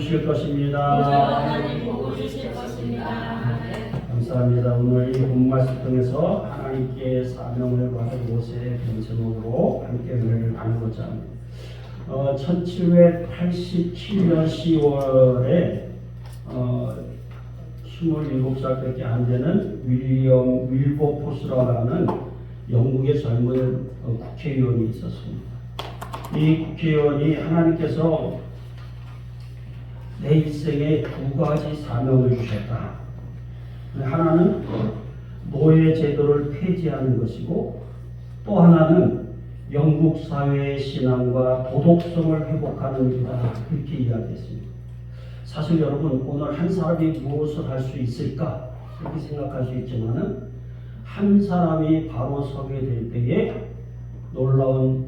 주실 것입니다. 하나님 보고 주실 것입니다. 감사합니다. 오늘 이 본 말씀 통해서 하나님께 사명을 받은 모세의 제목으로 함께 은혜를 나누고자 합니다. 1787년 10월에 27살밖에 안 되는 윌리엄 윌버포스라는 영국의 젊은 국회의원이 있었습니다. 이 국회의원이 하나님께서 내 일생에 두 가지 사명을 주셨다. 하나는 노예 제도를 폐지하는 것이고, 또 하나는 영국 사회의 신앙과 도덕성을 회복하는 일이다. 그렇게 이야기했습니다. 사실 여러분, 오늘 한 사람이 무엇을 할 수 있을까? 그렇게 생각할 수 있지만은, 한 사람이 바로 서게 될 때에 놀라운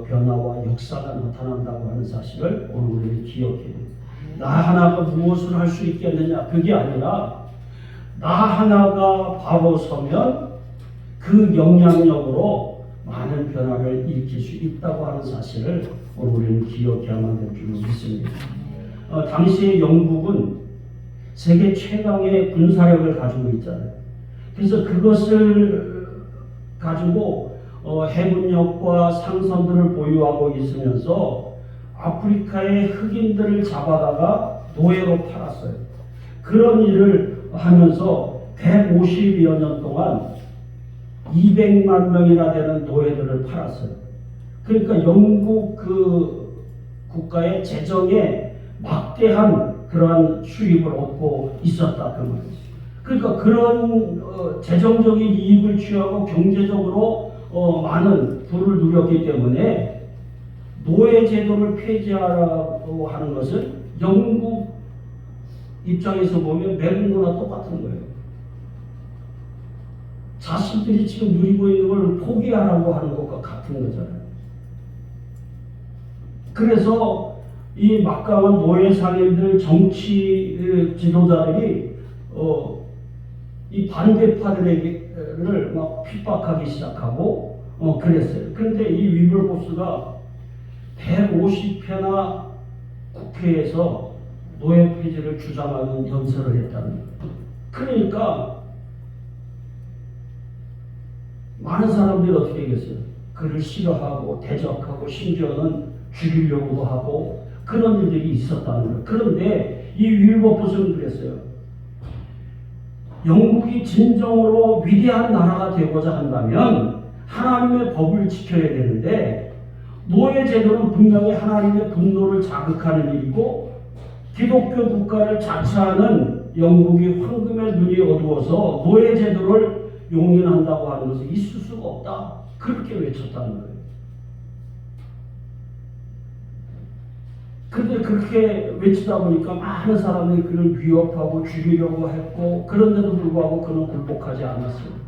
변화와 역사가 나타난다고 하는 사실을 오늘 우리 기억해야 됩니다. 나 하나가 무엇을 할 수 있겠느냐? 그게 아니라 나 하나가 바로 서면 그 영향력으로 많은 변화를 일으킬 수 있다고 하는 사실을 오늘 우리는 기억해야만 될 줄 믿습니다. 당시의 영국은 세계 최강의 군사력을 가지고 있잖아요. 그래서 그것을 가지고 해군력과 상선들을 보유하고 있으면서 아프리카의 흑인들을 잡아다가 노예로 팔았어요. 그런 일을 하면서 150여 년 동안 200만 명이나 되는 노예들을 팔았어요. 그러니까 영국 그 국가의 재정에 막대한 그러한 수입을 얻고 있었다 그 말이죠. 그러니까 그런 재정적인 이익을 취하고 경제적으로 많은 부를 누렸기 때문에 노예 제도를 폐지하라고 하는 것은 영국 입장에서 보면 매국노나 똑같은 거예요. 자신들이 지금 누리고 있는 걸 포기하라고 하는 것과 같은 거잖아요. 그래서 이 막강한 노예 상인들, 정치 지도자들이 이 반대파들을 막 핍박하기 시작하고 그랬어요. 그런데 이 윌버포스가 150회나 국회에서 노예 폐지를 주장하는 연설을 했다는 거예요. 그러니까 많은 사람들이 어떻게 하겠어요? 그를 싫어하고 대적하고 심지어는 죽이려고도 하고 그런 일들이 있었다는 거예요. 그런데 이 윌버포스는 그랬어요. 영국이 진정으로 위대한 나라가 되고자 한다면 하나님의 법을 지켜야 되는데, 노예 제도는 분명히 하나님의 분노를 자극하는 일이고, 기독교 국가를 자처하는 영국이 황금의 눈이 어두워서 노예 제도를 용인한다고 하는 것은 있을 수가 없다. 그렇게 외쳤다는 거예요. 그런데 그렇게 외치다 보니까 많은 사람들이 그를 위협하고 죽이려고 했고, 그런데도 불구하고 그는 굴복하지 않았어요.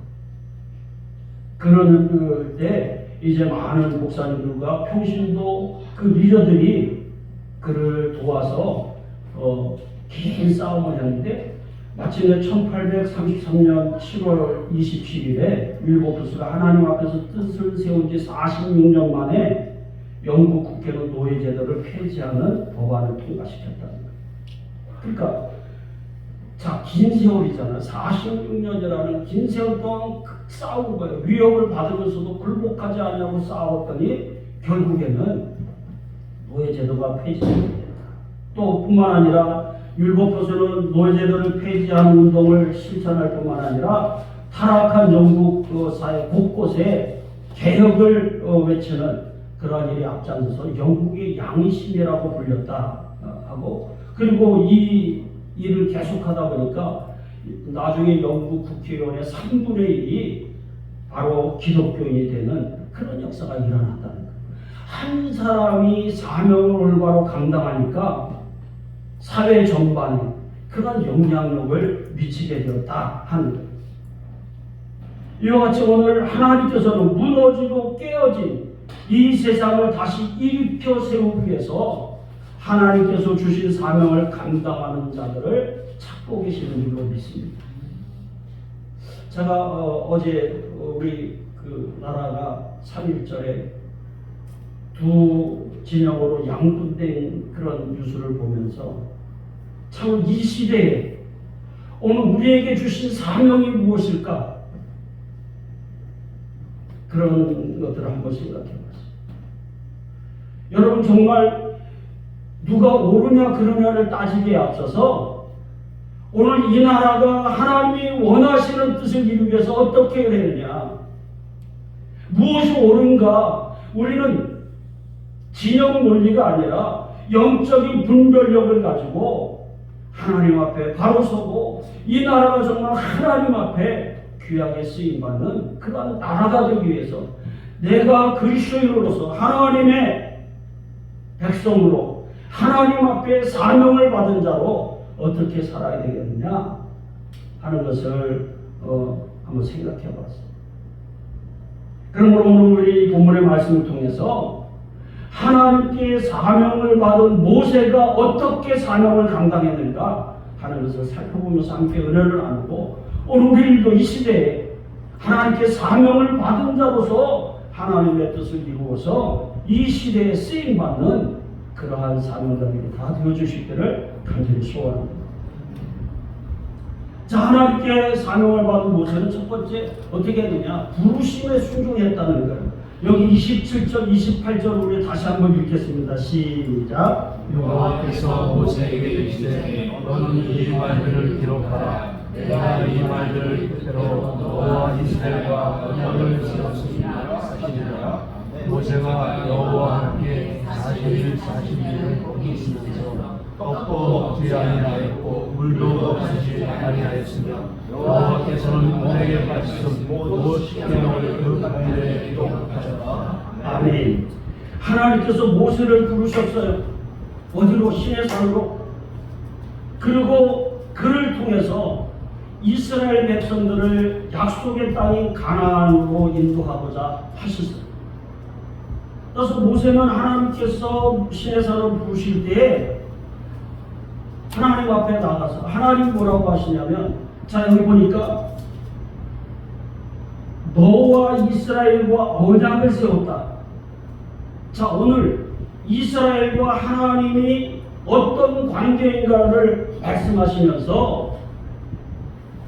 그런데 이제 많은 목사님들과 평신도 그 리더들이 그를 도와서 긴 싸움을 했는데, 마침내 1833년 7월 27일에 윌버포스가 하나님 앞에서 뜻을 세운 지 46년 만에 영국 국회는 노예 제도를 폐지하는 법안을 통과시켰다는 거예요. 그러니까 긴 세월이잖아요. 46년이라는 긴 세월 동안 싸운 거예요. 위협을 받으면서도 굴복하지 않냐고 싸웠더니 결국에는 노예 제도가 폐지됩니다. 또 뿐만 아니라 윌버포스는 노예 제도를 폐지하는 운동을 실천할 뿐만 아니라 타락한 영국 사회 곳곳에 개혁을 외치는 그러한 일이 앞장서서 영국의 양심이라고 불렸다 하고, 그리고 이 일을 계속하다 보니까 나중에 영국 국회의원의 3분의 1이 바로 기독교인이 되는 그런 역사가 일어났다는 거예요. 한 사람이 사명을 올바로 감당하니까 사회 전반에 그런 영향력을 미치게 되었다 하는 거예요. 이와 같이 오늘 하나님께서는 무너지고 깨어진 이 세상을 다시 일으켜 세우기 위해서 하나님께서 주신 사명을 감당하는 자들을 찾고 계시는 줄로 믿습니다. 제가 어제 우리 그 나라가 3.1절에 두 진영으로 양분된 그런 뉴스를 보면서 참 이 시대에 오늘 우리에게 주신 사명이 무엇일까? 그런 것들을 한번 생각해 보세요. 여러분, 정말 누가 옳으냐 그러냐를 따지기에 앞서서 오늘 이 나라가 하나님이 원하시는 뜻을 이루기 위해서 어떻게 해야 되느냐, 무엇이 옳은가, 우리는 진영 논리가 아니라 영적인 분별력을 가지고 하나님 앞에 바로 서고 이 나라가 정말 하나님 앞에 귀하게 쓰임받는 그러한 나라가 되기 위해서 내가 그리스도인으로서 하나님의 백성으로 하나님 앞에 사명을 받은 자로 어떻게 살아야 되겠느냐 하는 것을 한번 생각해 봤습니다. 그러므로 오늘 우리 본문의 말씀을 통해서 하나님께 사명을 받은 모세가 어떻게 사명을 감당했는가 하는 것을 살펴보면서 함께 은혜를 나누고, 오늘 우리도 이 시대에 하나님께 사명을 받은 자로서 하나님의 뜻을 이루어서 이 시대에 쓰임받는 그러한 사명자들이 다 되어주시기를 간절히 소원합니다. 자, 하나님께 사명을 받은 모세는 첫 번째 어떻게 했느냐? 부르심에 순종했다는 거예요. 여기 27절, 28절 우리 다시 한번 읽겠습니다. 시작. 여호와께서 모세에게 이르시되 너는 이 말들을 기록하라. 내가 이 말들을 뜻대로 너와 이스라엘과 언약을 지었으리라 하시니라. 모세가 여호와와 함께 40일 40일을 거기 있으면서 떡도 얻지 아니하였고 물도 없으지 아니하였으며 여호와께서는 모세에게 말씀 곧 십계명을 그 가운데 기록하셨다. 아멘. 하나님께서 모세를 부르셨어요. 어디로? 시내 산으로. 그리고 그를 통해서 이스라엘 백성들을 약속의 땅인 가나안으로 인도하고자 하셨어요. 그래서 모세는 하나님께서 시내산을 부르실 때에 하나님 앞에 나가서 하나님 뭐라고 하시냐면, 자, 여기 보니까 너와 이스라엘과 언약을 세웠다. 자, 오늘 이스라엘과 하나님이 어떤 관계인가를 말씀하시면서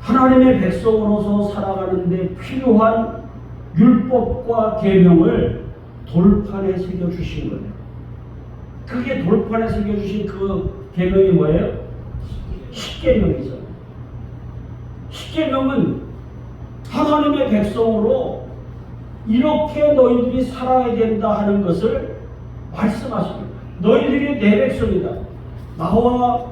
하나님의 백성으로서 살아가는 데 필요한 율법과 계명을 돌판에 새겨주신 거예요. 그게 돌판에 새겨주신 그 계명이 뭐예요? 십계명이죠. 십계명은 하나님의 백성으로 이렇게 너희들이 살아야 된다 하는 것을 말씀하십니다. 너희들이 내 백성이다. 나와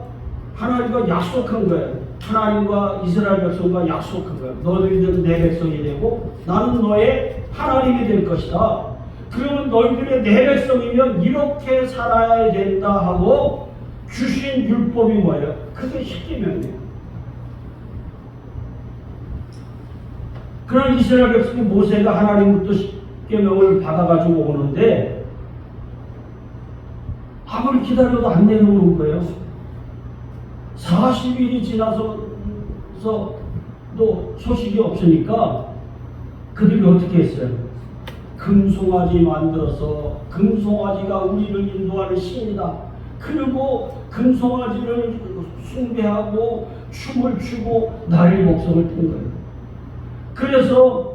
하나님과 약속한 거예요. 하나님과 이스라엘 백성과 약속한 거예요. 너희들은 내 백성이 되고 나는 너의 하나님이 될 것이다. 그러면 너희들의 내 백성이면 이렇게 살아야 된다 하고 주신 율법이 뭐예요? 그게 십계명이에요. 그러나 이스라엘 백성이 모세가 하나님부터 십계명을 받아가지고 오는데 아무리 기다려도 안 내려오는 거예요. 40일이 지나서도 소식이 없으니까 그들이 어떻게 했어요? 금송아지 만들어서 금송아지가 우리를 인도하는 신이다. 그리고 금송아지를 숭배하고 춤을 추고 나를 목성을 뜬 거예요. 그래서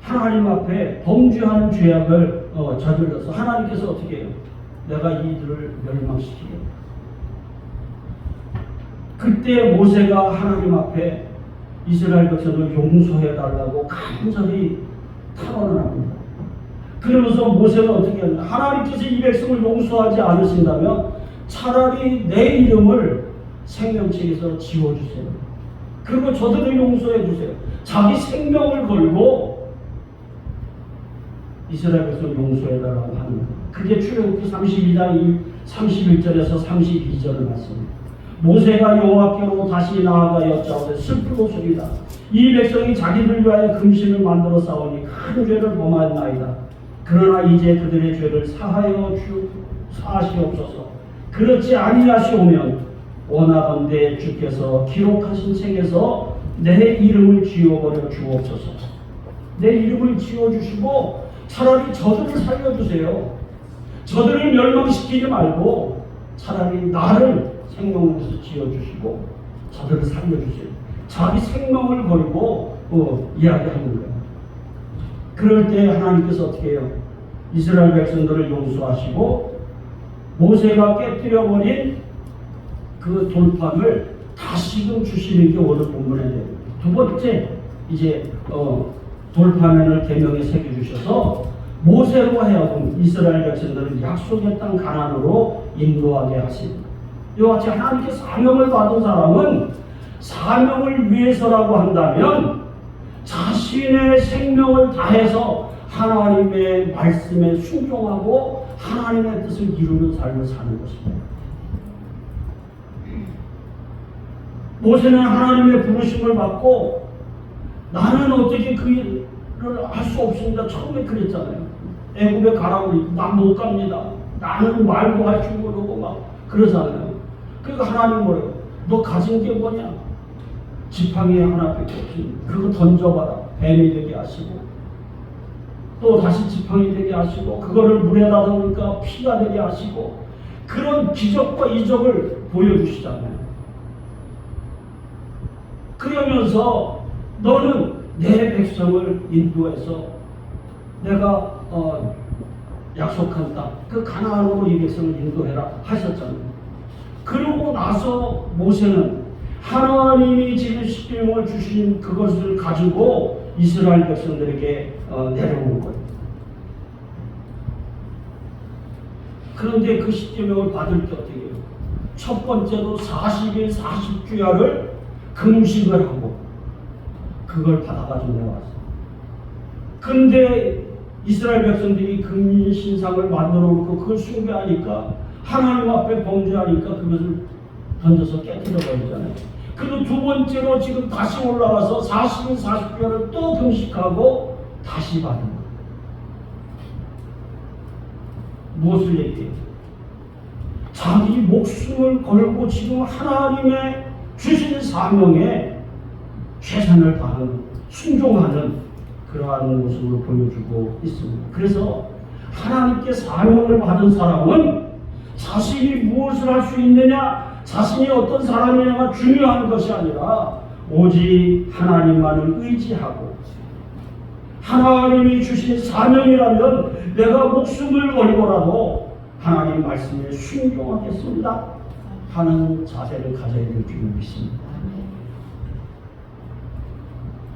하나님 앞에 범죄하는 죄악을 저질러서 하나님께서 어떻게 해요? 내가 이들을 멸망시키겠다. 그때 모세가 하나님 앞에 이스라엘 백성을 용서해달라고 간절히 탄원을 합니다. 그러면서 모세는 어떻게 하냐? 하나님께서 이 백성을 용서하지 않으신다면 차라리 내 이름을 생명책에서 지워주세요. 그리고 저들을 용서해 주세요. 자기 생명을 걸고 이스라엘 백성을 용서해달라고 하는 거예요. 그게 출애굽기 32장 31절에서 32절을 말씀입니다. 모세가 여호와께로 다시 나아가 여짜오되 슬프고 소리다. 이 백성이 자기들 위하여 금신을 만들어 싸우니 큰 죄를 범하였나이다. 그러나 이제 그들의 죄를 사하여 사하시옵소서. 그렇지 아니하시오면 원하건대 주께서 기록하신 책에서 내 이름을 지워버려 주옵소서. 내 이름을 지워주시고 차라리 저들을 살려주세요. 저들을 멸망시키지 말고 차라리 나를 생명에서 지어주시고 저들을 살려주세요. 자기 생명을 걸고 이야기하는 거예요. 그럴 때 하나님께서 어떻게 해요? 이스라엘 백성들을 용서하시고 모세가 깨뜨려버린 그 돌판을 다시금 주시는 게 오늘 본문에 돼요. 두 번째 이제 돌판을 계명에 새겨주셔서 모세로 하여금 이스라엘 백성들을 약속의 땅 가나안으로 인도하게 하십니다. 이와 같이 하나님께 사명을 받은 사람은 사명을 위해서라고 한다면 자신의 생명을 다해서 하나님의 말씀에 순종하고 하나님의 뜻을 이루는 삶을 사는 것입니다. 모세는 하나님의 부르심을 받고 나는 어떻게 그 일을 할 수 없습니다. 처음에 그랬잖아요. 애굽에 가라고 난 못 갑니다. 나는 말도 할 줄 모르고 막 그러잖아요. 그러니까 하나님 뭐래요? 너 가진 게 뭐냐? 지팡이 하나밖에 없지. 그거 던져봐라. 뱀이 되게 하시고 또 다시 지팡이 되게 하시고 그거를 물에다 넣으니까 피가 되게 하시고 그런 기적과 이적을 보여주시잖아요. 그러면서 너는 내 백성을 인도해서 내가 약속한 땅, 그 가나안으로 이 백성을 인도해라 하셨잖아요. 그러고 나서 모세는 하나님이 지금 십계명을 주신 그것을 가지고 이스라엘 백성들에게 내려오는 거예요. 그런데 그 십계명을 받을 때 어떻게 해요? 첫 번째로 40일 40주야를 금식을 하고 그걸 받아가지고 내려왔어요. 근데 이스라엘 백성들이 금신상을 만들어 놓고 그걸 숭배하니까 하나님 앞에 범죄하니까 그것을 던져서 깨뜨려 버리잖아요. 그리고 두 번째로 지금 다시 올라가서 40일 40주야를 또 금식하고 다시 받은 거예요. 무엇을 얘기해요? 자기 목숨을 걸고 지금 하나님의 주신 사명에 최선을 다하는 순종하는 그러한 모습을 보여주고 있습니다. 그래서 하나님께 사명을 받은 사람은 자신이 무엇을 할 수 있느냐, 자신이 어떤 사람이냐가 중요한 것이 아니라 오직 하나님만을 의지하고 하나님이 주신 사명이라면 내가 목숨을 걸고라도 하나님 말씀에 순종하겠습니다 하는 자세를 가져야 될 줄을 믿습니다.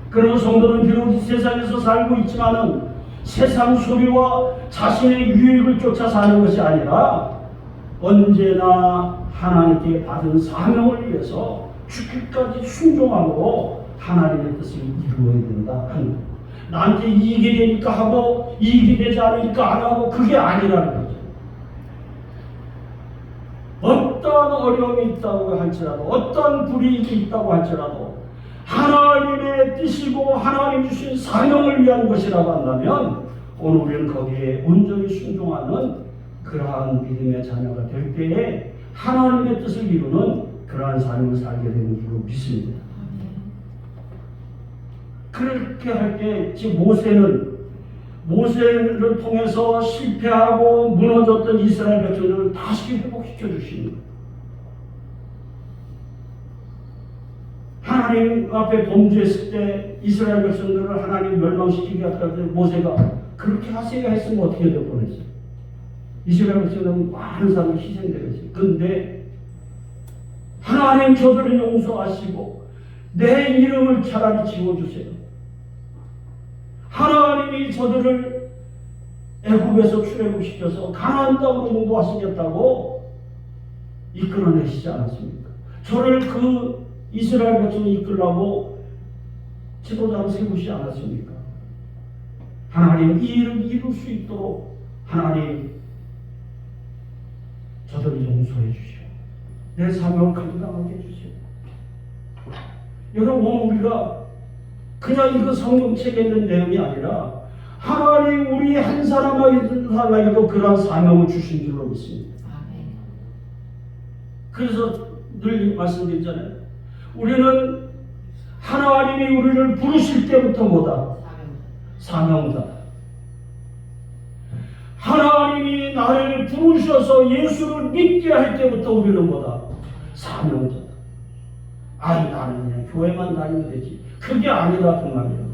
그러나 성도는 비록 이 세상에서 살고 있지만은 세상 소리와 자신의 유익을 쫓아 사는 것이 아니라 언제나 하나님께 받은 사명을 위해서 죽기까지 순종하고 하나님의 뜻을 이루어야 된다 하는, 나한테 이익이 되니까 하고 이익이 되지 않으니까 안 하고 그게 아니라는 거죠. 어떤 어려움이 있다고 할지라도 어떤 불이익이 있다고 할지라도 하나님의 뜻이고 하나님 주신 사명을 위한 것이라고 한다면 오늘 우리는 거기에 온전히 순종하는 그러한 믿음의 자녀가 될 때에 하나님의 뜻을 이루는 그러한 삶을 살게 되는 줄로 믿습니다. 그렇게 할 때 지금 모세를 통해서 실패하고 무너졌던 이스라엘 백성들을 다시 회복시켜 주시는 거예요. 하나님 앞에 범죄했을 때 이스라엘 백성들을 하나님 멸망시키게 하더라도 모세가 그렇게 하세요 했으면 어떻게 될 뻔했어요. 이스라엘 백성들은 많은 사람이 희생되었어요. 그런데 하나님 저들을 용서하시고 내 이름을 차라리 지워주세요. 하나님이 저들을 애굽에서 출애굽시켜서 가나안 땅으로 인도하시겠다고 이끌어내시지 않았습니까? 저를 그 이스라엘 백성을 이끌라고 지도자로 세우시지 않았습니까? 하나님 이 일을 이룰 수 있도록 하나님 저들을 용서해 주시오. 내 사명을 감당하게 해주시오. 여러분 우리가 그냥 이거 성경책에 있는 내용이 아니라 하나님 우리 한 사람에게도 그러한 사명을 주신 줄로 믿습니다. 그래서 늘 말씀드리잖아요. 우리는 하나님이 우리를 부르실 때부터 뭐다? 사명자다. 하나님이 나를 부르셔서 예수를 믿게 할 때부터 우리는 뭐다? 사명자다. 아니 나는 그냥 교회만 다니면 되지. 그게 아니라 그 말이에요.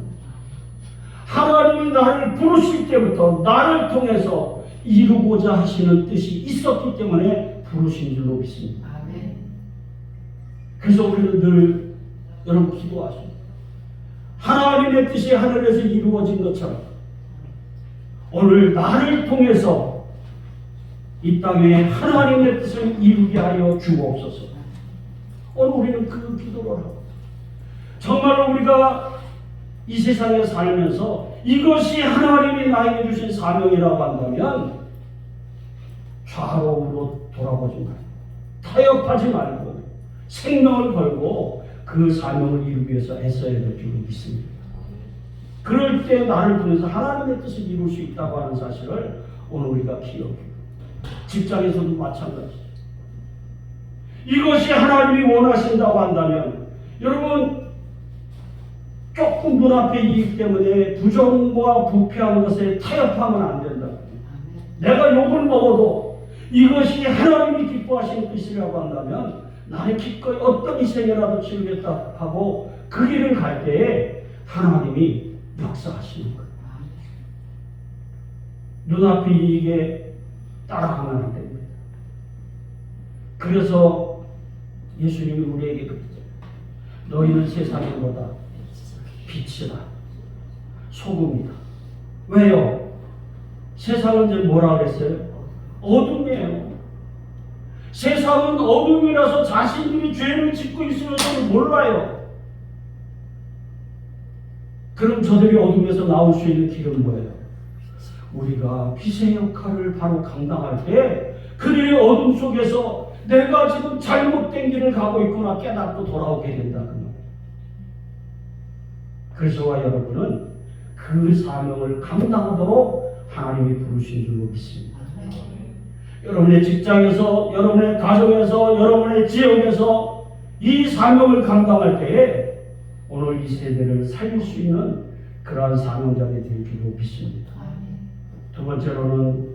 하나님이 나를 부르실 때부터 나를 통해서 이루고자 하시는 뜻이 있었기 때문에 부르신 줄로 믿습니다. 아멘. 그래서 우리는 늘 여러분 기도하십니다. 하나님의 뜻이 하늘에서 이루어진 것처럼 오늘 나를 통해서 이 땅에 하나님의 뜻을 이루게 하여 주옵소서. 오늘 우리는 그 기도를 하고 정말로 우리가 이 세상에 살면서 이것이 하나님이 나에게 주신 사명이라고 한다면 좌우로 돌아보지 말고 타협하지 말고 생명을 걸고 그 사명을 이루기 위해서 애써야 될 줄 믿습니다. 그럴 때 나를 통해서 하나님의 뜻을 이룰 수 있다고 하는 사실을 오늘 우리가 기억해요. 직장에서도 마찬가지죠. 이것이 하나님이 원하신다고 한다면 여러분 조금 눈앞에 이익 때문에 부정과 부패한 것에 타협하면 안 된다. 내가 욕을 먹어도 이것이 하나님이 기뻐하시는 뜻이라고 한다면 나는 기꺼이 어떤 희생이라도 치르겠다 하고 그 길을 갈 때에 하나님이 역사하시는 거예요. 눈앞에 이익에 따라가면 안 됩니다. 그래서 예수님이 우리에게 그랬죠. 너희는 세상보다 빛이다. 소금이다. 왜요? 세상은 이제 뭐라 그랬어요? 어둠이에요. 세상은 어둠이라서 자신들이 죄를 짓고 있으면서 몰라요. 그럼 저들이 어둠에서 나올 수 있는 길은 뭐예요? 우리가 빛의 역할을 바로 감당할 때 그들의 어둠 속에서 내가 지금 잘못된 길을 가고 있구나 깨닫고 돌아오게 된다. 그래서 저와 여러분은 그 사명을 감당하도록 하나님이 부르신 줄로 믿습니다. 여러분의 직장에서, 여러분의 가정에서, 여러분의 지역에서 이 사명을 감당할 때에 오늘 이 세대를 살릴 수 있는 그러한 사명자들이 될 줄로 믿습니다. 두 번째로는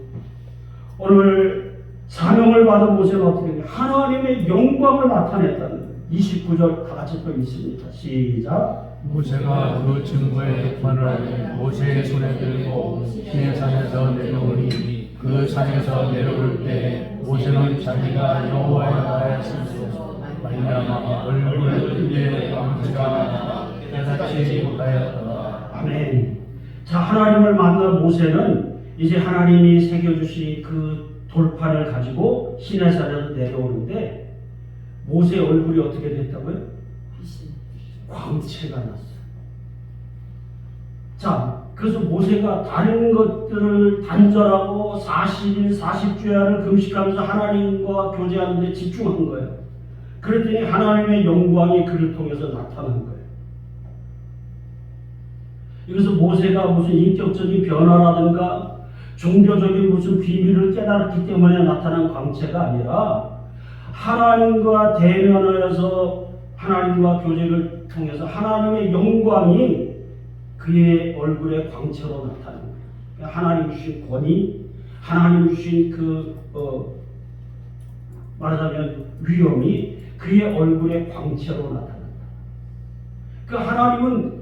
오늘 사명을 받은 모세는 어떻게 되냐? 하나님의 영광을 나타냈다는 거예요. 29절 다 같이 또 있습니다. 시작. 모세가 그 증거의 판을 모세의 손에 들고 시내산에서 내려오니 그 산에서 내려올 때 모세는 자기가 여호와의 나라에 서서 말미암아 얼굴에 이에 광채가 깨닫지 못하였더라. 아멘. 자, 하나님을 만난 모세는 이제 하나님이 새겨주신 그 돌판을 가지고 시내산에서 내려오는데 모세의 얼굴이 어떻게 됐다고요? 광채가 났어요. 자, 그래서 모세가 다른 것들을 단절하고 40일, 40주야를 금식하면서 하나님과 교제하는 데 집중한 거예요. 그랬더니 하나님의 영광이 그를 통해서 나타난 거예요. 그래서 모세가 무슨 인격적인 변화라든가 종교적인 무슨 비밀을 깨달았기 때문에 나타난 광채가 아니라 하나님과 대면하여서 하나님과 교제를 통해서 하나님의 영광이 그의 얼굴에 광채로 나타나는 거예요. 그러니까 하나님 주신 권위, 하나님 주신 말하자면 위엄이 그의 얼굴에 광채로 나타난다. 그 하나님은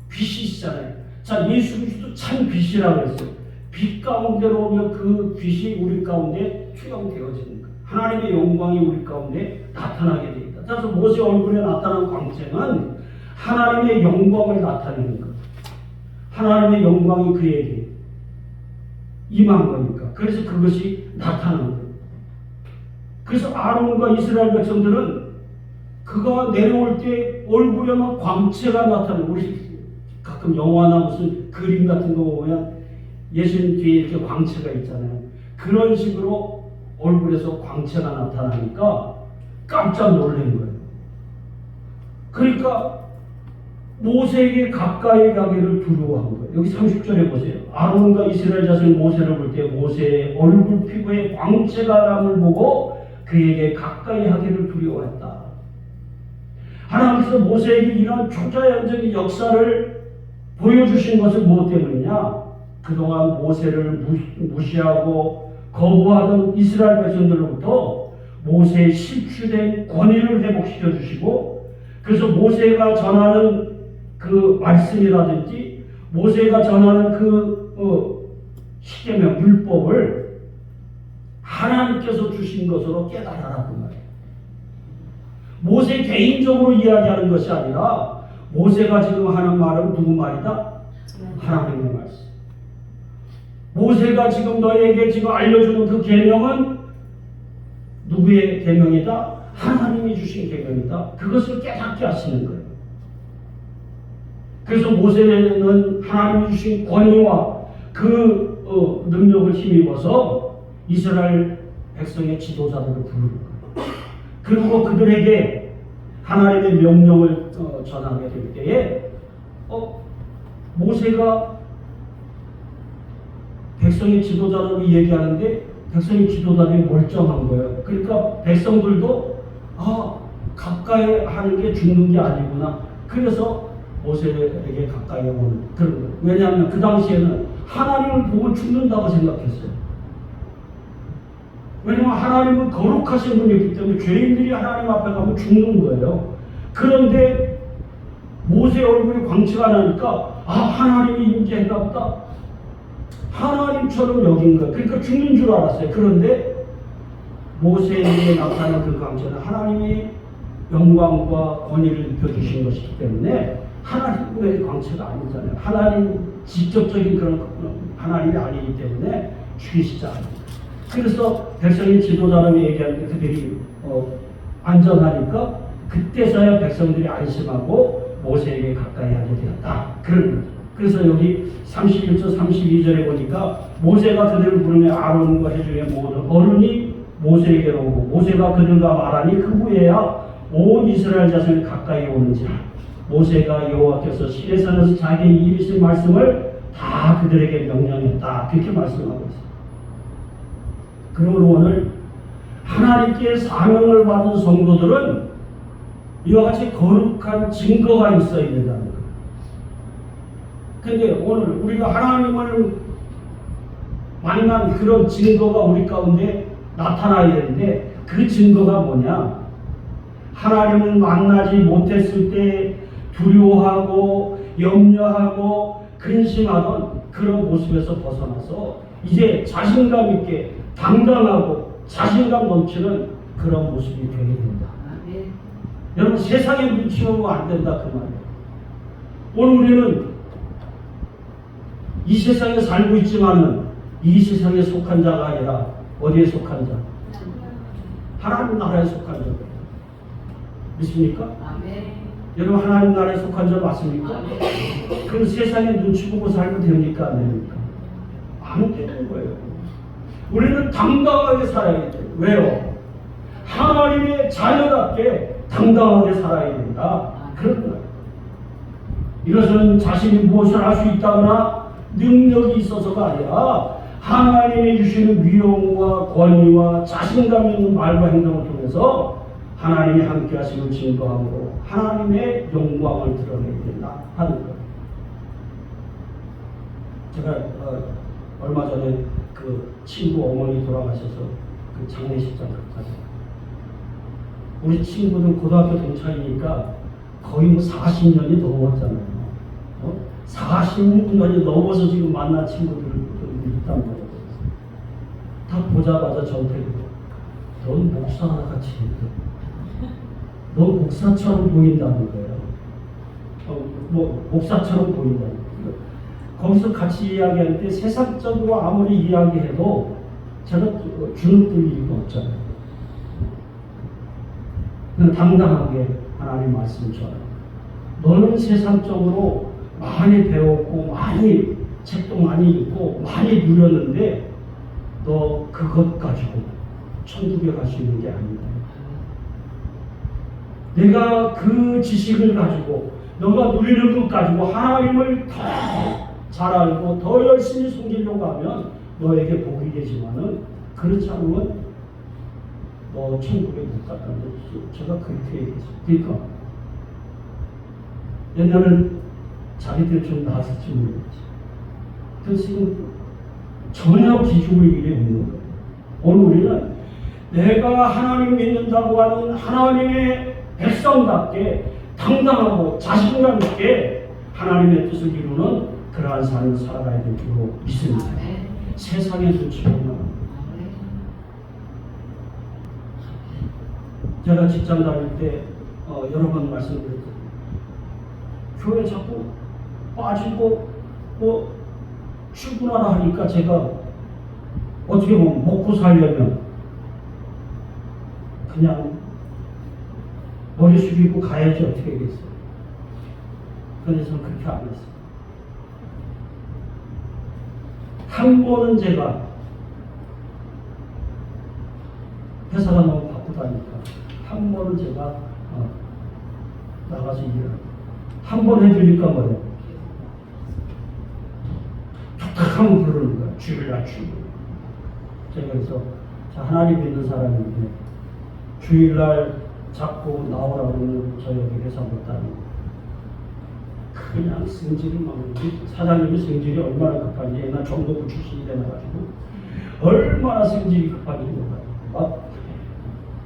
빛이시잖아요. 자, 예수 그리스도 참 빛이라고 했어요. 빛 가운데로 오면 그 빛이 우리 가운데 투영되어지는 거예요. 하나님의 영광이 우리 가운데 나타나게 되어 있다. 그래서 모세 얼굴에 나타난 광채는 하나님의 영광을 나타내는 거예요. 하나님의 영광이 그에게 임한 거니까. 그래서 그것이 나타나는 거예요. 그래서 아론과 이스라엘 백성들은 그가 내려올 때 얼굴에만 광채가 나타나는, 우리 가끔 영화나 무슨 그림 같은 거 보면 예수님 뒤에 이렇게 광채가 있잖아요. 그런 식으로 얼굴에서 광채가 나타나니까 깜짝 놀란 거예요. 그러니까 모세에게 가까이 가기를 두려워한 거예요. 여기 30절에 보세요. 아론과 이스라엘 자손 모세를 볼 때 모세의 얼굴 피부에 광채가 남을 보고 그에게 가까이 하기를 두려워했다. 하나님께서 모세에게 이런 초자연적인 역사를 보여주신 것은 무엇 때문이냐? 그동안 모세를 무시하고 거부하던 이스라엘 백성들로부터 모세의 실추된 권위를 회복시켜 주시고, 그래서 모세가 전하는 그 말씀이라든지 모세가 전하는 십계명 율법을 하나님께서 주신 것으로 깨달아라 그 말이에요. 모세 개인적으로 이야기하는 것이 아니라 모세가 지금 하는 말은 누구 말이다? 하나님의 말씀. 모세가 지금 너에게 지금 알려주는 그 계명은 누구의 계명이다? 하나님이 주신 계명이다. 그것을 깨닫게 하시는 거예요. 그래서 모세는 하나님이 주신 권위와 그 능력을 힘입어서 이스라엘 백성의 지도자들을 부르는 거예요. 그리고 그들에게 하나님의 명령을 전하게 될 때에 모세가 백성의 지도자라고 얘기하는데 백성의 지도자들이 멀쩡한 거예요. 그러니까 백성들도 가까이 하는 게 죽는 게 아니구나. 그래서 모세에게 가까이 오는 그런 거예요. 왜냐하면 그 당시에는 하나님을 보고 죽는다고 생각했어요. 왜냐하면 하나님은 거룩하신 분이기 때문에 죄인들이 하나님 앞에 가면 죽는 거예요. 그런데 모세 얼굴이 광채가 나니까 하나님이 임재했나 보다. 하나님처럼 여긴 거예요. 그러니까 죽는 줄 알았어요. 그런데 모세에게 나타난 그 광채는 하나님의 영광과 권위를 입혀주신 것이기 때문에 하나님의 광채가 아니잖아요. 하나님 직접적인 그런 하나님이 아니기 때문에 죽이시지 않아요. 그래서 백성의 지도자라고 얘기하는데 그들이 안전하니까 그때서야 백성들이 안심하고 모세에게 가까이 하게 되었다. 그런 거죠. 그래서 여기 31절 32절에 보니까 모세가 그들을 부르며 아론과 회중의 모든 어른이 모세에게로 오고 모세가 그들과 말하니 그 후에야 온 이스라엘 자손이 가까이 오는지라. 모세가 여호와께서 시내산에서 자기의 이르신 말씀을 다 그들에게 명령했다. 그렇게 말씀하고 있습니다. 그러므로 오늘 하나님께 사명을 받은 성도들은 이와 같이 거룩한 증거가 있어야 된다는 거예요. 그런데 오늘 우리가 하나님을 만난 그런 증거가 우리 가운데 나타나야 되는데 그 증거가 뭐냐? 하나님을 만나지 못했을 때 두려워하고 염려하고 근심하던 그런 모습에서 벗어나서 이제 자신감 있게 당당하고 자신감 넘치는 그런 모습이 되게 된다. 여러분 세상에 눈치 보면 안 된다 그 말이에요. 오늘 우리는 이 세상에 살고 있지만은 이 세상에 속한 자가 아니라 어디에 속한 자? 하나님 나라에 속한 자. 믿습니까? 여러분 하나님 나라에 속한 자 맞습니까? 그럼 세상에 눈치 보고 살면 됩니까? 안 됩니까? 안 되는 거예요. 우리는 당당하게 살아야 돼요. 왜요? 하나님의 자녀답게 당당하게 살아야 된다. 그런 거예요. 이것은 자신이 무엇을 할 수 있다거나 능력이 있어서가 아니라 하나님이 주시는 위엄과 권위와 자신감 있는 말과 행동을 통해서 하나님이 함께 하심을 증거함으로 하나님의 영광을 드러내야 된다 하는 거예요. 제가 얼마 전에 그 친구 어머니 돌아가셔서 그 장례식장 갔거든요. 우리 친구들 고등학교 동창이니까 거의 40년이 넘었잖아요. 40년이 넘어서 지금 만난 친구들이 있단 말이에요. 다 보자마자 저한테 넌 목사와 같이 넌 목사처럼 보인다는 거예요. 목사처럼 보인다는 거예요. 거기서 같이 이야기할 때 세상적으로 아무리 이야기해도 제가 주눅들 이유가 없잖아요. 당당하게 하나님 말씀 전해. 너는 세상적으로 많이 배웠고 많이 책도 많이 읽고 많이 누렸는데 너 그것 가지고 천국에 갈 수 있는 게 아니다. 내가 그 지식을 가지고 너가 누리는 것 가지고 하나님을 더 잘 알고 더 열심히 섬기려고 하면 너에게 복이 되지만은 그렇지 않으면 너 천국에 못 갔다는 거죠. 제가 그렇게 얘기했어요. 그러니까 옛날에는 자기들 좀 나았을지 모르겠지. 그래서 지금 전혀 기죽을 일이 없는 거예요. 오늘 우리는 내가 하나님 믿는다고 하는 하나님의 백성답게 당당하고 자신감 있게 하나님의 뜻을 이루는 그러한 삶을 살아가야 될 줄로 믿습니다. 세상의 눈치 보면 제가 직장 다닐 때 여러 번 말씀드렸거든요. 교회 자꾸 빠지고 출근하라 하니까 제가 어떻게 보면 먹고 살려면 그냥 머리 숙이고 가야지 어떻게 하겠어요. 그래서 그렇게 안 했어요. 한 번은 제가 회사가 너무 바쁘다니까 한 번은 제가 나가서 일을 한 번 해주니까 뭐예요? 툭탁하면 부르는 거야. 주일날 주일. 제가 그래서 하나님 믿는 사람인데 주일날 자꾸 나오라고 저희 여기 회사 못다니 그냥 성질이 막 사장님이 성질이 얼마나 급한지 옛날 정보부 출신이 돼가지고 얼마나 성질이 급한지 몰라요. 막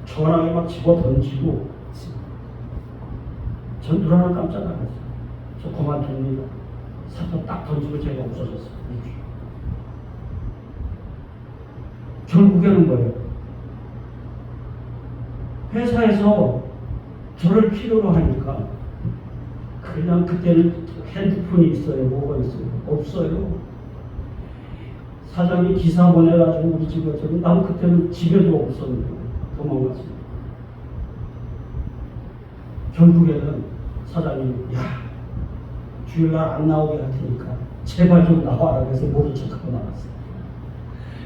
전화에 막 집어 던지고 전 눈 하나 깜짝 놀랐어요. 저 그만둡니다. 사건 딱 던지고 제가 없어졌어요. 결국에는 뭐예요? 회사에서 저를 필요로 하니까 그냥 그때는 핸드폰이 있어요? 뭐가 있어요? 없어요. 사장이 기사 보내가지고 우리 집에 왔더니 난 그때는 집에도 없었는데 도망갔어요. 결국에는 사장이 야 주일날 안 나오게 할 테니까 제발 좀 나와라 그래서 모른 척하고 나갔어요.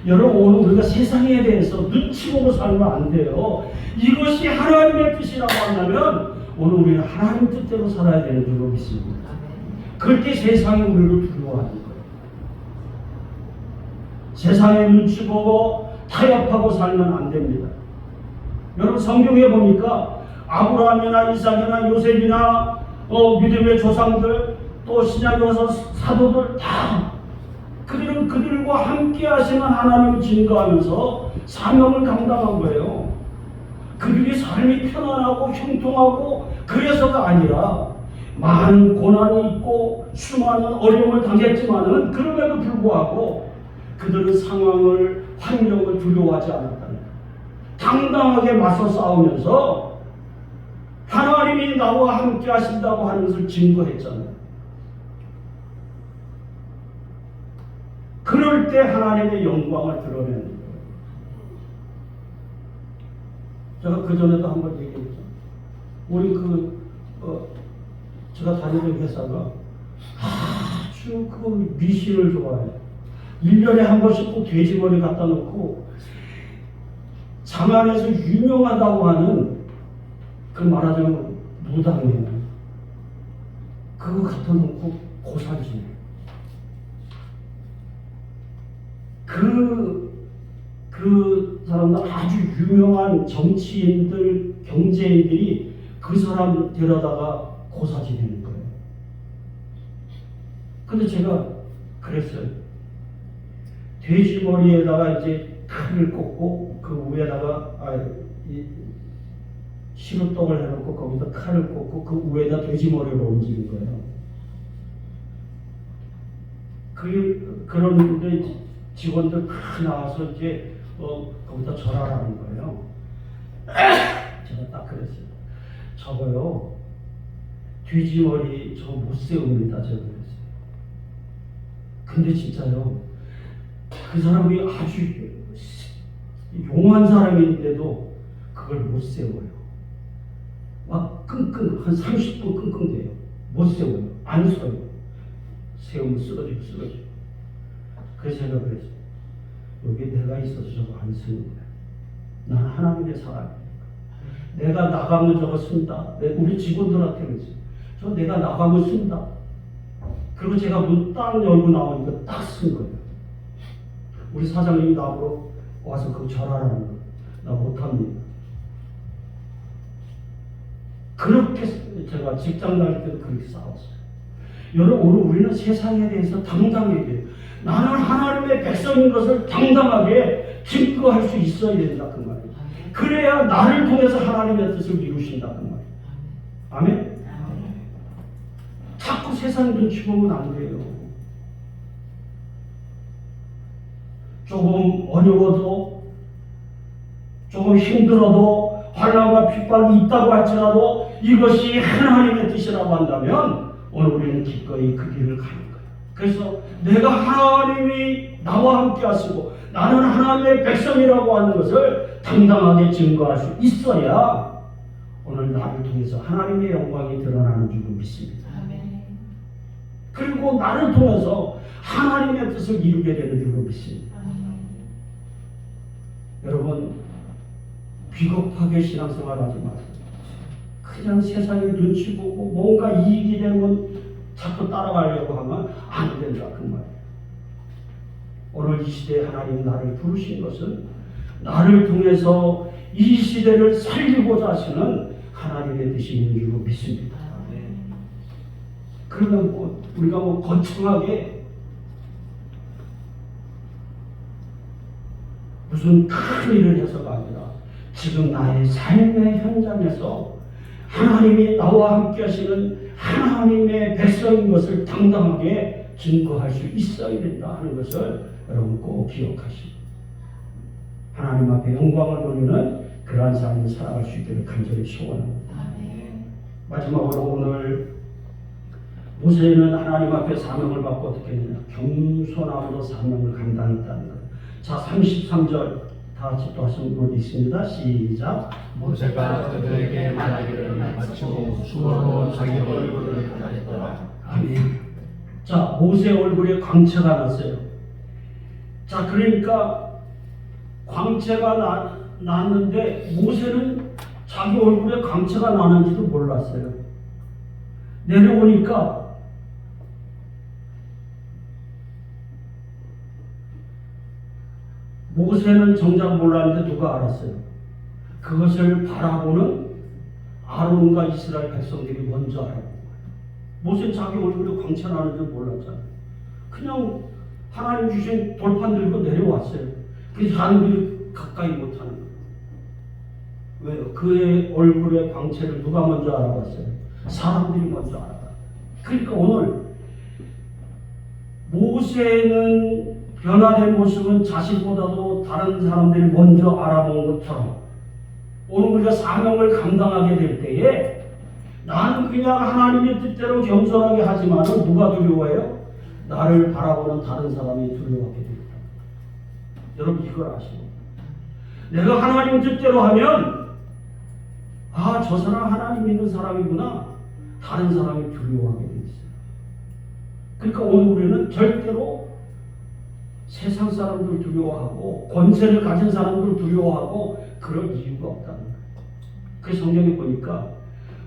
여러분 오늘 우리가 세상에 대해서 눈치 보고 살면 안 돼요. 이것이 하나님의 뜻이라고 한다면 오늘 우리는 하나님 뜻대로 살아야 되는 줄로 믿습니다. 그렇게 세상이 우리를 두려워하는 거예요. 세상에 눈치 보고 타협하고 살면 안 됩니다. 여러분 성경에 보니까 아브라함이나 이삭이나 요셉이나 믿음의 조상들 또 신약에 와서 사도들 다 그들은 그들과 함께 하시는 하나님을 증거하면서 사명을 감당한 거예요. 그들이 삶이 편안하고 형통하고 그래서가 아니라 많은 고난이 있고 수많은 어려움을 당했지만은 그럼에도 불구하고 그들은 상황을 환경을 두려워하지 않았다는 거예요. 당당하게 맞서 싸우면서 하나님이 나와 함께 하신다고 하는 것을 증거했잖아요. 그럴 때 하나님의 영광을 드러내는 거예요. 제가 그전에도 한번 얘기했죠. 우리 제가 다니던 회사가 아주 그 미신을 좋아해요. 1년에 한 번씩 꼭 돼지머리 갖다 놓고 장안에서 유명하다고 하는 그 말하자면 무당이에요. 그거 갖다 놓고 고사지네요. 그 사람들 아주 유명한 정치인들, 경제인들이 그 사람 데려다가 고사 지내는 거예요. 근데 제가 그랬어요. 돼지 머리에다가 이제 칼을 꽂고 그 위에다가 시루떡을 해놓고 거기다 칼을 꽂고 그 위에다 돼지 머리를 얹는 거예요. 그런데 직원들 다 나와서 이제 거기다 절하라는 거예요. 제가 딱 그랬어요. 저거요 돼지머리 저거 못 세웁니다. 제가 그랬어요. 근데 진짜요 그 사람이 아주 용한 사람인데도 그걸 못 세워요. 막 끙끙 한 30분 끙끙대요. 못 세워요. 안 서요. 세우면 쓰러지고 그래서 제가 그랬어요. 여기 내가 있어서 저거 안 쓰는 거야. 난 하나님의 사람이니까. 내가 나가면 저거 쓴다. 우리 직원들한테 그랬어요. 저 내가 나가면 쓴다. 그리고 제가 문 딱 열고 나오니까 딱 쓴 거예요. 우리 사장님이 나보고 와서 그거 절하라는 거. 나 못합니다. 그렇게 제가 직장 다닐 때도 그렇게 싸웠어요. 여러분 오늘 우리는 세상에 대해서 당당하게 나는 하나님의 백성인 것을 당당하게 증거할 수 있어야 된다 그 말이에요. 그래야 나를 통해서 하나님의 뜻을 이루신다 그 말이에요. 아멘? 자꾸 세상 눈치 보면 안 돼요. 조금 어려워도, 조금 힘들어도, 환난과 핍박이 있다고 할지라도 이것이 하나님의 뜻이라고 한다면 오늘 우리는 기꺼이 그 길을 가는 거예요. 그래서 내가 하나님이 나와 함께 하시고 나는 하나님의 백성이라고 하는 것을 당당하게 증거할 수 있어야 오늘 나를 통해서 하나님의 영광이 드러나는 줄 믿습니다. 그리고 나를 통해서 하나님의 뜻을 이루게 되는 줄 믿습니다. 여러분, 비겁하게 신앙생활하지 마세요. 그냥 세상에 눈치 보고 뭔가 이익이 되면 자꾸 따라가려고 하면 안 된다 그 말이에요. 오늘 이 시대에 하나님 나를 부르신 것은 나를 통해서 이 시대를 살리고자 하시는 하나님의 뜻이 있는 줄 믿습니다. 그러면 우리가 거창하게 무슨 큰 일을 해서가 아니라 지금 나의 삶의 현장에서 하나님이 나와 함께 하시는 하나님의 백성인 것을 당당하게 증거할 수 있어야 된다 하는 것을 여러분 꼭 기억하시고 하나님 앞에 영광을 돌리는 그러한 삶을 살아갈 수 있기를 간절히 소원합니다. 마지막으로 오늘 모세는 하나님 앞에 사명을 받고 어떻게 했느냐? 겸손함으로 사명을 감당했다는 것. 자, 33절 다 같이 또 하시는 분이 있습니다. 시작. 모세가 그들에게 말하기를 마치고 수고로 자기 얼굴을 가렸더라. 아멘. 자, 모세 얼굴에 광채가 났어요. 자, 그러니까 광채가 났는데 모세는 자기 얼굴에 광채가 나는지도 몰랐어요. 내려오니까 모세는 정작 몰랐는데 누가 알았어요? 그것을 바라보는 아론과 이스라엘 백성들이 먼저 알아본 거예요. 모세는 자기 얼굴에 광채 나는 줄 몰랐잖아요. 그냥 하나님 주신 돌판 들고 내려왔어요. 그래서 사람들이 가까이 못하는 거예요. 왜요? 그의 얼굴의 광채를 누가 먼저 알아봤어요? 사람들이 먼저 알아봤어요. 그러니까 오늘 모세는 변화된 모습은 자신보다도 다른 사람들이 먼저 알아본 것처럼 오늘 우리가 사명을 감당하게 될 때에 나는 그냥 하나님의 뜻대로 겸손하게 하지만 누가 두려워해요? 나를 바라보는 다른 사람이 두려워하게 됩니다. 여러분 이걸 아시고 내가 하나님 뜻대로 하면 아, 저 사람 하나님 믿는 사람이구나 다른 사람이 두려워하게 돼 있어요. 그러니까 오늘 우리는 절대로 세상 사람들 두려워하고 권세를 가진 사람들 두려워하고 그럴 이유가 없다는 거예요. 그 성경에 보니까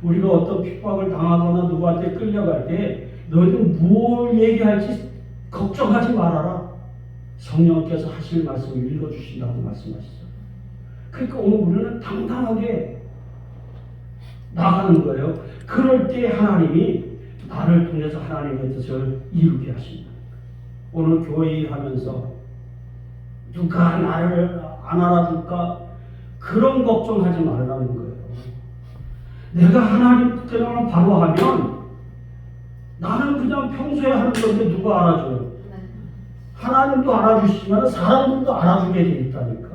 우리가 어떤 핍박을 당하거나 누구한테 끌려갈 때 너희들 뭘 얘기할지 걱정하지 말아라. 성령께서 하실 말씀을 읽어주신다고 말씀하시죠. 그러니까 오늘 우리는 당당하게 나가는 거예요. 그럴 때 하나님이 나를 통해서 하나님의 뜻을 이루게 하십니다. 오늘 교회 일하면서 누가 나를 안 알아줄까 그런 걱정하지 말라는 거예요. 내가 하나님 뜻대로만 바로 하면 나는 그냥 평소에 하는 건데 누가 알아줘요? 하나님도 알아주시지만 사람들도 알아주게 돼 있다니까.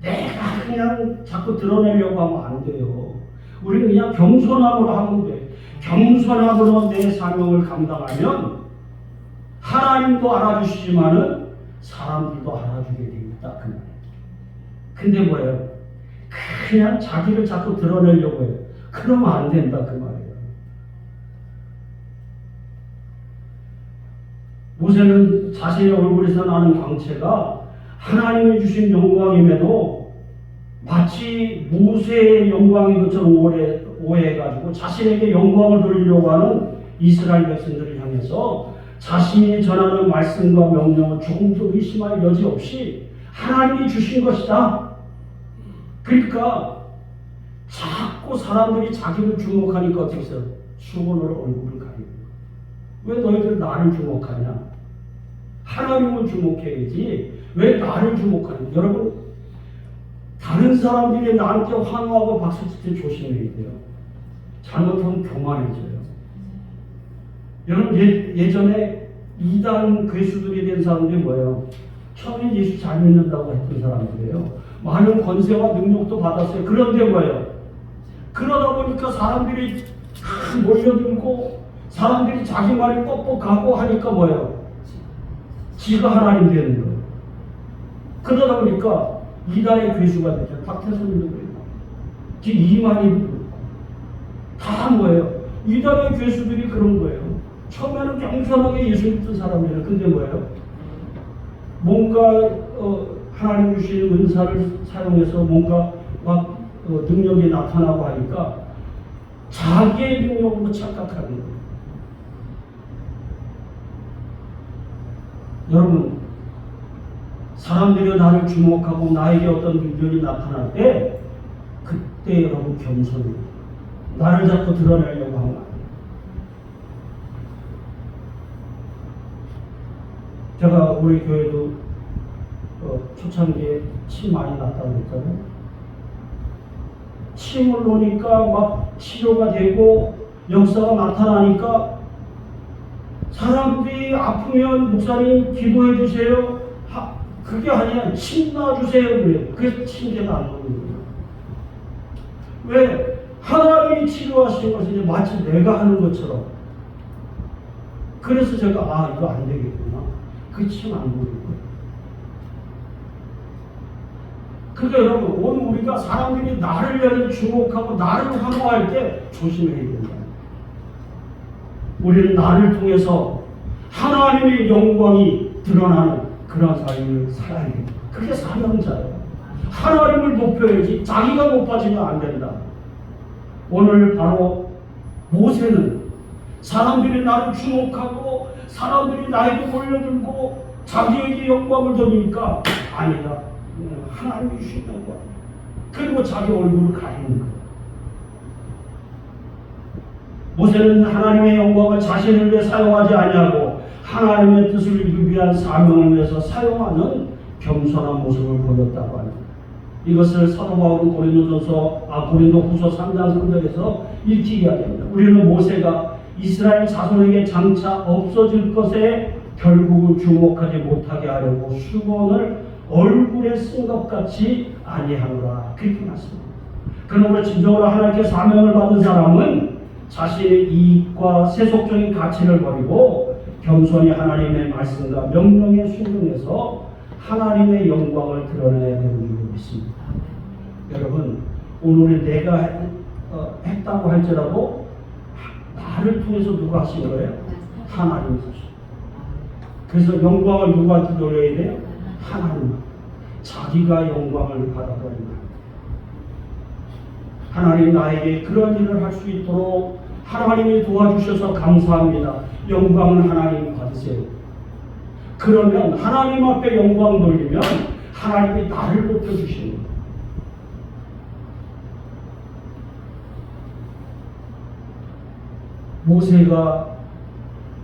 내가 그냥 자꾸 드러내려고 하면 안 돼요. 우리는 그냥 겸손함으로 하면 돼. 겸손함으로 내 사명을 감당하면 하나님도 알아주시지만은 사람들도 알아주게 돼 있다 그 말이에요. 근데 뭐예요? 그냥 자기를 자꾸 드러내려고 해요. 그러면 안 된다 그 말이에요. 모세는 자신의 얼굴에서 나는 광채가 하나님이 주신 영광임에도 마치 모세의 영광인 것처럼 오해해가지고 자신에게 영광을 돌리려고 하는 이스라엘 백성들을 향해서 자신이 전하는 말씀과 명령을 조금도 의심할 여지 없이 하나님이 주신 것이다. 그러니까 자꾸 사람들이 자기를 주목하니까 어떻게 해서 수건으로 얼굴을 가리는 거야. 왜 너희들 나를 주목하냐? 하나님을 주목해야지 왜 나를 주목하냐? 여러분 다른 사람들이 나한테 환호하고 박수 칠 때 조심해야 돼요. 잘못하면 교만해져요. 여러분 예전에 이단 괴수들이 된 사람들이 뭐예요? 처음에 예수 잘 믿는다고 했던 사람들이에요. 많은 권세와 능력도 받았어요. 그런데 뭐예요? 그러다 보니까 사람들이 다 몰려들고 사람들이 자기 말이 뻑뻑하고 하니까 뭐예요? 지가 하나님 되는 거예요. 그러다 보니까 이단의 괴수가 되죠. 박태선도 그래요. 지금 이만희도 그렇고 다 뭐예요? 이단의 괴수들이 그런 거예요. 처음에는 겸손하게 예수 믿던 사람이에요. 근데 뭐예요? 뭔가 하나님 주신 은사를 사용해서 뭔가 막 능력이 나타나고 하니까 자기의 능력으로 착각하는 거예요. 여러분, 사람들이 나를 주목하고 나에게 어떤 능력이 나타날 때 그때 여러분 겸손해요. 나를 자꾸 드러내려고 하는 거예요. 제가 우리 교회도 초창기에 침 많이 났다고 했잖아요. 침을 놓으니까 막 치료가 되고 역사가 나타나니까 사람들이 아프면 목사님 기도해 주세요. 그게 아니야. 침 놔주세요. 그래요. 그래서 침제가 안 오는 거예요. 왜? 하나님이 치료하시는 것을 이제 마치 내가 하는 것처럼. 그래서 제가 이거 안 되겠구나. 그 침 안 보이는 거예요. 그러니까 여러분, 오늘 우리가 사람들이 나를 위해 주목하고 나를 환호할 때 조심해야 된다. 우리는 나를 통해서 하나님의 영광이 드러나는 그런 삶을 살아야 됩니다. 그게 사명자예요. 하나님을 높여야지 자기가 높아지면 안 된다. 오늘 바로 모세는 사람들이 나를 주목하고 사람들이 나에게 몰려들고 자기에게 영광을 돌리니까 아니다. 하나님이 주신 영광. 그리고 자기 얼굴을 가리는 거예요. 모세는 하나님의 영광을 자신을 위해 사용하지 아니하고 하나님의 뜻을 이루기 위한 사명을 위해서 사용하는 겸손한 모습을 보였다고 합니다. 이것을 사도 바울은 고린도후서 3장 3절에서 이렇게 이야기합니다. 우리는 모세가 이스라엘 자손에게 장차 없어질 것에 결국은 주목하지 못하게 하려고 수건을 얼굴에 쓴 것 같이 아니하노라. 그렇게 말씀합니다. 그러므로 진정으로 하나님께 사명을 받은 사람은 자신의 이익과 세속적인 가치를 버리고 겸손히 하나님의 말씀과 명령에 순종해서 하나님의 영광을 드러내야 되는 줄 믿습니다. 여러분, 오늘 내가 했다고 할지라도 나를 통해서 누가 하신 거예요? 하나님이 하신 거예요. 그래서 영광을 누구한테 돌려야 돼요? 하나님. 자기가 영광을 받아버립니다. 하나님 나에게 그런 일을 할 수 있도록 하나님이 도와주셔서 감사합니다. 영광은 하나님이 받으세요. 그러면 하나님 앞에 영광 돌리면 하나님이 나를 높여주시는 거예요. 모세가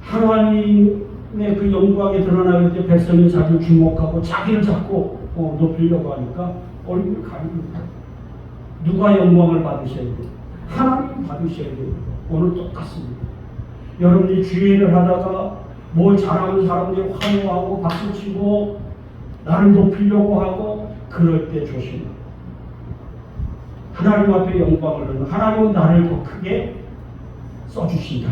하나님의 그 영광에 드러나게 때 백성이 자기를 주목하고 자기를 잡고 높이려고 하니까 얼굴 가립니다. 누가 영광을 받으셔야 돼요? 하나님 받으셔야 돼요. 오늘 똑같습니다. 여러분이 주일을 하다가 뭘 잘하는 사람들이 환호하고 박수치고 나를 높이려고 하고 그럴 때 조심하라. 하나님 앞에 영광을 얻는 하나님은 나를 더 크게 써주신다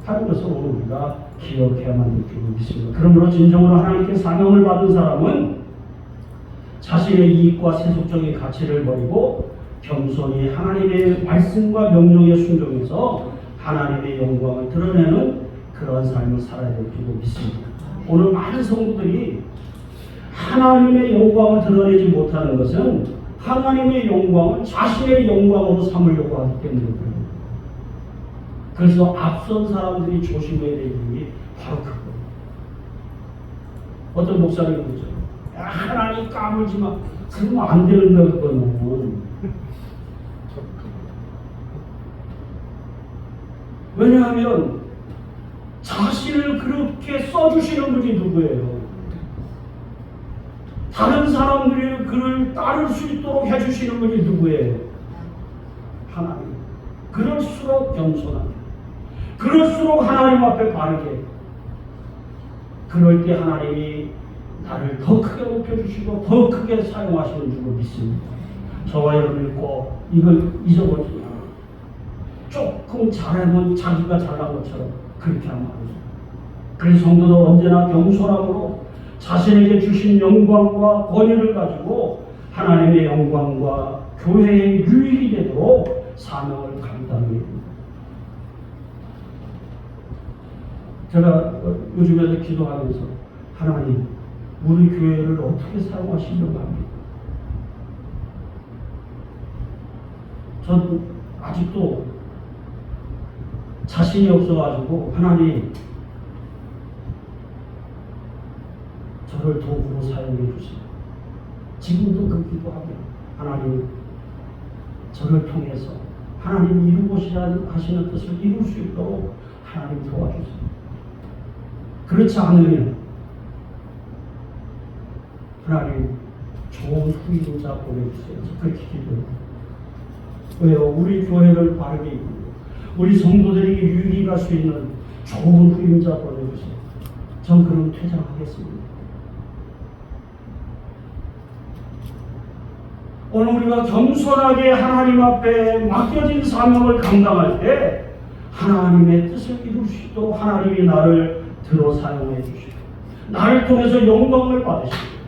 하는 것을 오늘 우리가 기억해야만 될 줄 믿습니다. 그러므로 진정으로 하나님께 사명을 받은 사람은 자신의 이익과 세속적인 가치를 버리고 겸손히 하나님의 말씀과 명령에 순종해서 하나님의 영광을 드러내는 그런 삶을 살아야 될 줄 믿습니다. 오늘 많은 성도들이 하나님의 영광을 드러내지 못하는 것은 하나님의 영광을 자신의 영광으로 삼으려고 하기 때문입니다. 그래서 앞선 사람들이 조심해야 될 일이 바로 그거예요. 어떤 목사님이 그러죠. 하나님 까불지 마. 그러면 안 되는 거야, 그거는. 왜냐하면 자신을 그렇게 써주시는 분이 누구예요? 다른 사람들을 그를 따를 수 있도록 해주시는 분이 누구예요? 하나님. 그럴수록 겸손하게, 그럴수록 하나님 앞에 바르게, 그럴 때 하나님이 나를 더 크게 높여주시고 더 크게 사용하시는 줄로 믿습니다. 저와 여러분이 꼭 이걸 잊어버리지 않아요. 조금 잘하면 자기가 잘난 것처럼 그렇게 하면 안 돼요. 그래서 성도는 언제나 겸손함으로 자신에게 주신 영광과 권위를 가지고 하나님의 영광과 교회의 유익이 되도록 사명을 감당해야 됩니다. 제가 요즘에도 기도하면서 하나님, 우리 교회를 어떻게 사용하시려고 합니까? 전 아직도 자신이 없어가지고 하나님, 저를 도구로 사용해 주세요. 지금도 그 기도하면 하나님, 저를 통해서 하나님이 이루고자 하시는 뜻을 이룰 수 있도록 하나님 도와주세요. 그렇지 않으면 하나님, 좋은 후임자 보내주세요. 그렇게 기도해요. 왜요? 우리 교회를 바르게 이끌고 우리 성도들에게 유익이 갈 수 있는 좋은 후임자 보내주세요. 전 그럼 퇴장하겠습니다. 오늘 우리가 겸손하게 하나님 앞에 맡겨진 사명을 감당할 때 하나님의 뜻을 이룰 수 있도록 하나님이 나를 들어 사용해 주시고 나를 통해서 영광을 받으시고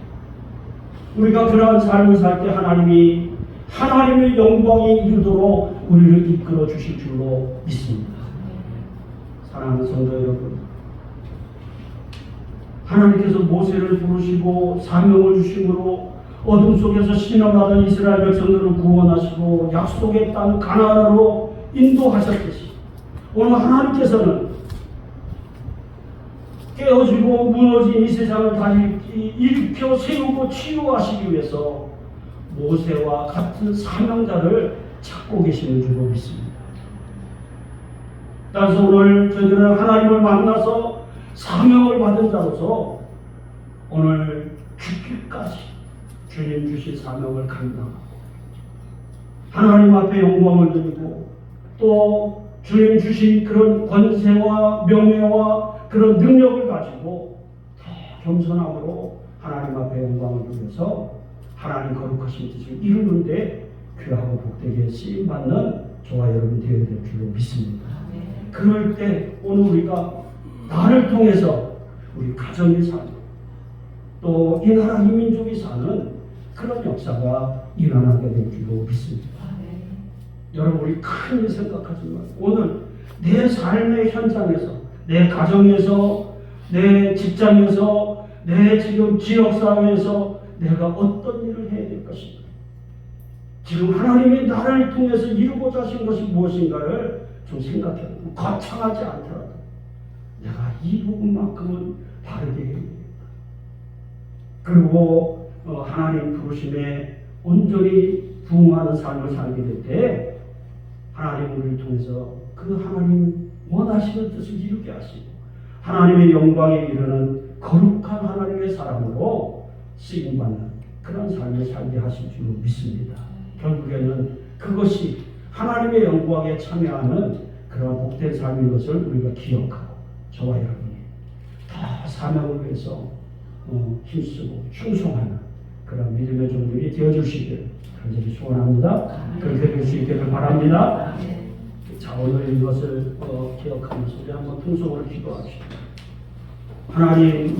우리가 그러한 삶을 살 때 하나님이 하나님의 영광이 이루도록 우리를 이끌어 주실 줄로 믿습니다. 사랑하는 성도 여러분, 하나님께서 모세를 부르시고 사명을 주심으로 어둠 속에서 신음하던 이스라엘 백성들을 구원하시고 약속의 땅 가나안으로 인도하셨듯이 오늘 하나님께서는 깨어지고 무너진 이 세상을 다시 일으켜 세우고 치유하시기 위해서 모세와 같은 사명자를 찾고 계시는 줄로 믿습니다. 따라서 오늘 저희들은 하나님을 만나서 사명을 받은 자로서 오늘 죽기까지 주님 주신 사명을 감당하고 하나님 앞에 영광을 드리고 또 주님 주신 그런 권세와 명예와 그런 능력을 가지고 더 겸손함으로 하나님 앞에 영광을 드려서 하나님 거룩하신 뜻을 이루는데 귀하고 복되게 쓰임받는 저와 여러분 되어야 될 줄로 믿습니다. 그럴 때 오늘 우리가 나를 통해서 우리 가정이 사는 또 이 나라 이 민족이 사는 그런 역사가 일어나게 될 줄로 믿습니다. 여러분 우리 큰 일 생각하지 말고 오늘 내 삶의 현장에서 내 가정에서 내 직장에서 내 지금 지역사회에서 내가 어떤 일을 해야 될 것인가 지금 하나님이 나를 통해서 이루고자 하신 것이 무엇인가를 좀 생각해 보고 거창하지 않더라도 내가 이 부분만큼은 바르게 해야 됩니다. 그리고 하나님 부르심에 온전히 부응하는 삶을 살게 될 때 하나님 우리를 통해서 그 하나님 원하시는 뜻을 이루게 하시고 하나님의 영광에 이르는 거룩한 하나님의 사람으로 쓰임받는 그런 삶을 살게 하실 줄로 믿습니다. 결국에는 그것이 하나님의 영광에 참여하는 그런 복된 삶인 것을 우리가 기억하고 저와 여러분이 다 사명을 위해서 힘쓰고 충성하는 그런 믿음의 종들이 되어주시길 간절히 소원합니다. 그렇게 될 수 있기를 바랍니다. 자, 오늘 이것을 기억하면서 우리 한번 통성으로 기도합시다. 하나님,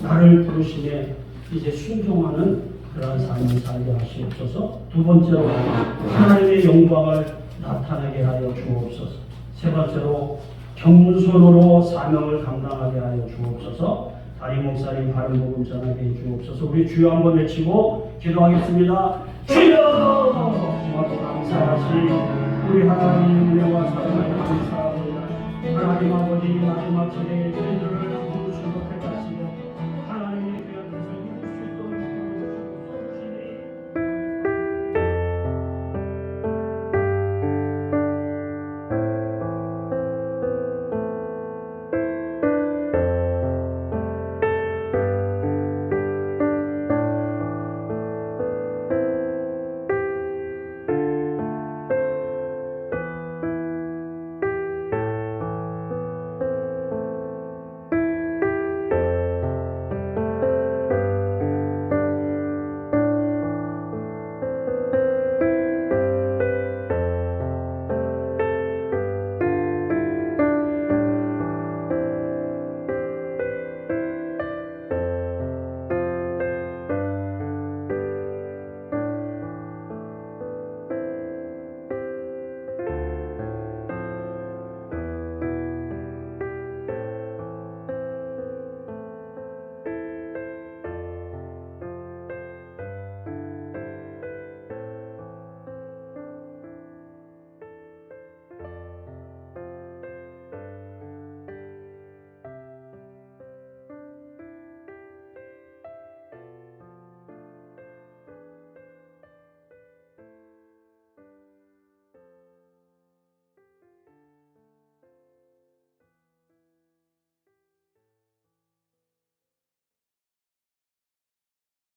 나를 부르심에 이제 순종하는 그러한 삶을 살게 하시옵소서. 두 번째로 하나님의 영광을 나타내게 하여 주옵소서. 세 번째로 겸손으로 사명을 감당하게 하여 주옵소서. 다리 목사님 바른 복음 전하게 해 주옵소서. 우리 주여 한번 외치고 기도하겠습니다. 주여! 고맙고 감사하시 우리 하나님 은혜와 사랑